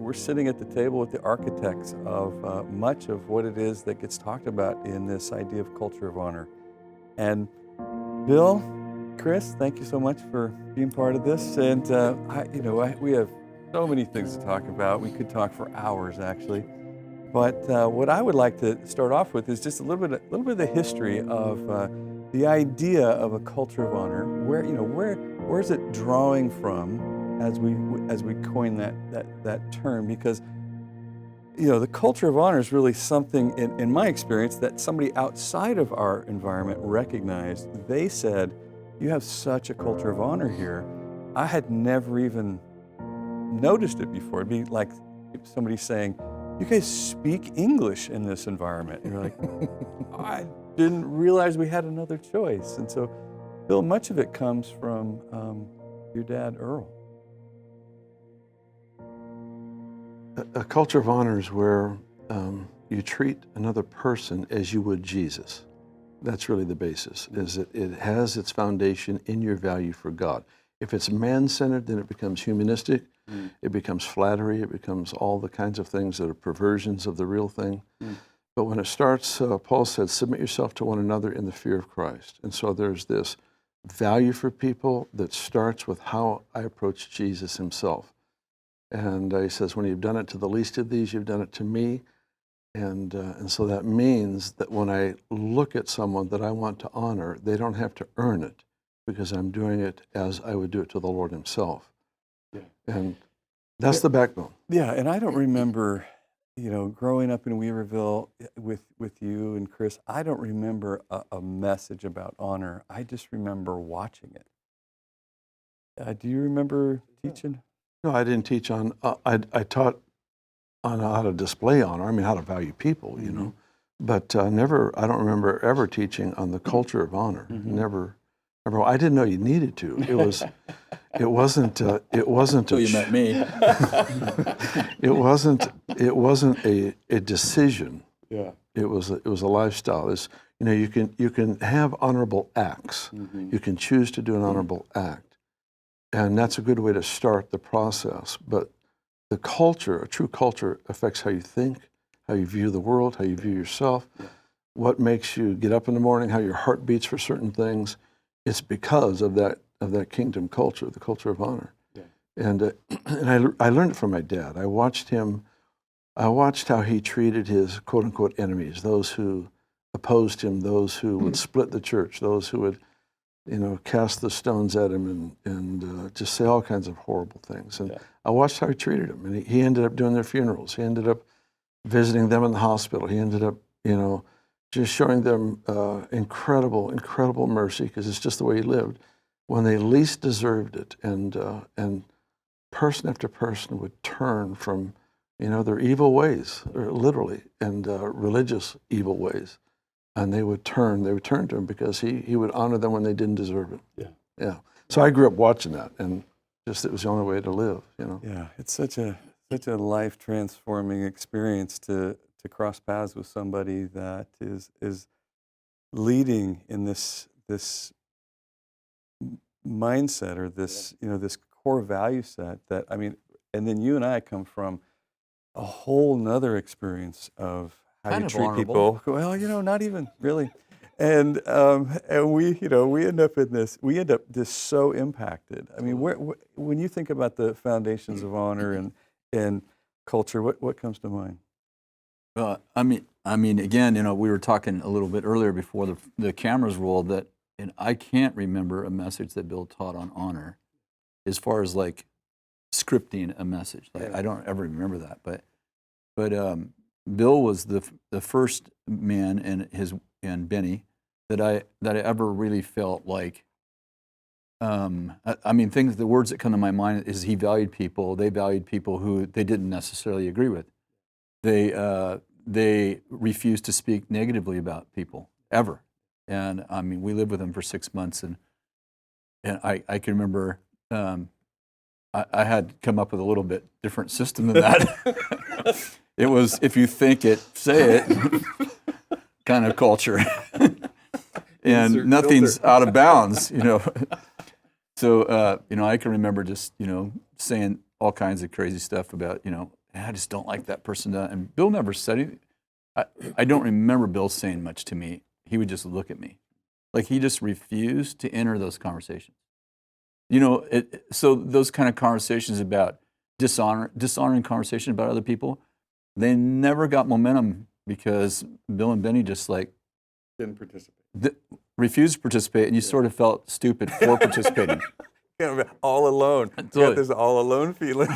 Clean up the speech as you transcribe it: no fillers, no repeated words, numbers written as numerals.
we're sitting at the table with the architects of much of what it is that gets talked about in this idea of culture of honor. And Bill, Kris, thank you so much for being part of this. And we have so many things to talk about. We could talk for hours, actually. But what I would like to start off with is just a little bit of the history of the idea of a culture of honor. Where is it drawing from as we coin that term? Because the culture of honor is really something, in my experience, that somebody outside of our environment recognized. They said, "You have such a culture of honor here. I had never even noticed it before." It'd be like somebody saying, "You guys speak English in this environment." And you're like, "I didn't realize we had another choice." And so, Bill, much of it comes from your dad, Earl. A culture of honor is where you treat another person as you would Jesus. That's really the basis, is that it has its foundation in your value for God. If it's man-centered, then it becomes humanistic, it becomes flattery, it becomes all the kinds of things that are perversions of the real thing. But when it starts, Paul said, submit yourself to one another in the fear of Christ. And so there's this value for people that starts with how I approach Jesus himself. And he says, when you've done it to the least of these, you've done it to me. And so that means that when I look at someone that I want to honor, they don't have to earn it, because I'm doing it as I would do it to the Lord himself. Yeah. And that's the backbone. Yeah, and I don't remember, growing up in Weaverville with you and Kris, I don't remember a message about honor. I just remember watching it. Do you remember teaching? No, I didn't teach on, I taught on how to display honor, how to value people, but never, I don't remember ever teaching on the culture of honor. Never, I didn't know you needed to. It wasn't Until you met me. It wasn't a decision. Yeah. It was a lifestyle. You can have honorable acts. You can choose to do an honorable act. And that's a good way to start the process. But the culture, a true culture, affects how you think, how you view the world, how you view yourself, what makes you get up in the morning, how your heart beats for certain things. It's because of that kingdom culture, the culture of honor. Yeah. And I learned it from my dad. I watched how he treated his quote unquote enemies, those who opposed him, those who would split the church, those who would cast the stones at him and just say all kinds of horrible things. And I watched how he treated them. And he ended up doing their funerals. He ended up visiting them in the hospital. He ended up, just showing them incredible, incredible mercy, because it's just the way he lived, when they least deserved it. And person after person would turn from, their evil ways, or literally, and religious evil ways. And they would turn to him because he would honor them when they didn't deserve it. Yeah. So I grew up watching that, and just it was the only way to live, Yeah, it's such a life transforming experience to cross paths with somebody that is leading in this mindset, or this this core value set that, and then you and I come from a whole nother experience of how you treat people. Well, not even really. And we end up just so impacted. When you think about the foundations of honor and culture, what comes to mind? Well, again, we were talking a little bit earlier before the cameras rolled and I can't remember a message that Bill taught on honor, as far as like scripting a message. I don't ever remember that, but Bill was the first man, and Benny, that I ever really felt like. The words that come to my mind is he valued people. They valued people who they didn't necessarily agree with. They refused to speak negatively about people ever. And we lived with him for 6 months, and I can remember I had come up with a little bit different system than that. It was, if you think it, say it kind of culture. And nothing's out of bounds, So, I can remember just, saying all kinds of crazy stuff about, I just don't like that person. And Bill never said anything. I don't remember Bill saying much to me. He would just look at me. Like he just refused to enter those conversations. You know, so those kind of conversations about dishonoring conversation about other people, they never got momentum because Bill and Benny just like Didn't participate. refused to participate, and you sort of felt stupid for participating. All alone. You got Totally. this all alone feeling.